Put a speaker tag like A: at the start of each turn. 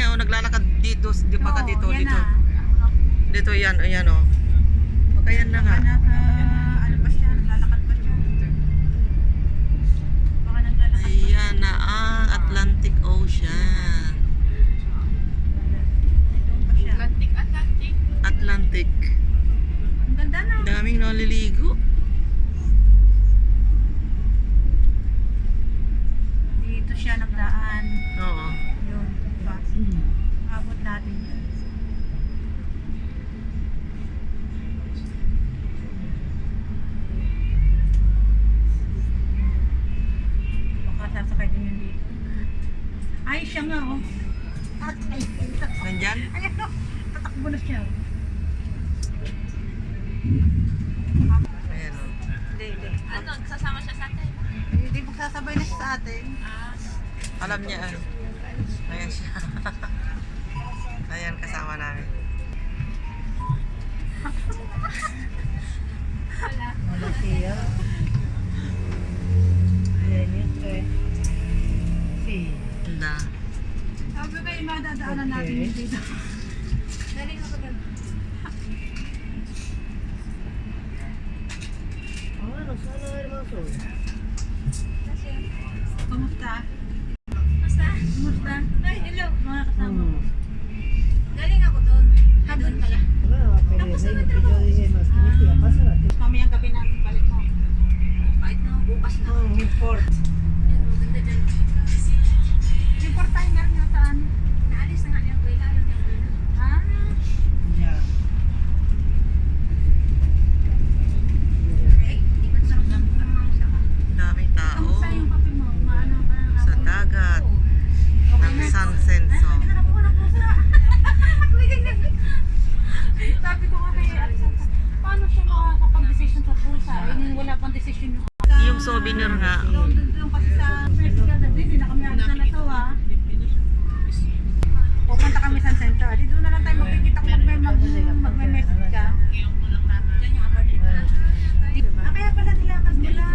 A: oh, naglalakad dito, di pa ka dito,
B: yan
A: dito.
B: na.
A: Dito yan, ayan oh. O kaya na nga.
B: Ano pa siya, naglalakad pa siya. Baka naglalakad pa siya.
A: Ayan na ang Atlantic Ocean.
B: Doon pa siya.
A: Atlantic.
B: Ang ganda na.
A: Daming naliligo.
B: Dito siya nagdaan.
A: Oo.
B: Yun, diba? Abot natin yan. Baka sasakay din yun dito. Ay, siya nga oh. Ay,
A: Nandyan?
B: ayan oh. Tatakbo na siya.
A: Ayan oh.
B: Hindi.
C: Ano, sasama siya sa atin?
B: Hindi magsasabay na siya sa atin.
A: Alam niya ano. Ayan siya. Ayan, kasama namin.
B: Wala siya. Ayan yun eh.
A: Ganda.
B: Sabi kayo, madadaanan natin yung dito. Galing ako doon. Kumusta? Kumusta? Ay, hello, mga kasama.
C: Galing ako doon. Doon pala.
B: Tapos na mamayang gabi na balik mo.
C: Kahit na bukas na.
B: Report.
C: Yan, maganda dyan.
B: Report tayo na rin yung saan.
C: Naalis na nga niya. Wala ayaw niya.
B: Ah,
C: Ay, di ba sarap ng mga sa ka?
A: Daming tao.
B: kamusta yung kape mo? Maano ka na?
A: Sa dagat.
B: Okay
A: Ng
B: na.
A: San Senso.
B: Ay, sarap ko na puso. Sabi ko nga kay Ate, paano siya makakapag-decision sa pusa? Eh, wala pang decision yung
A: Yung souvenir nga.
B: Doon kasi sa festival na din, hindi na kami alis na natawa. Pupunta kami sa Centro. Di doon na lang tayo magkikita kung magme-message ka.
C: Yan yung apartment na.
B: Kaya pala nilakad nila.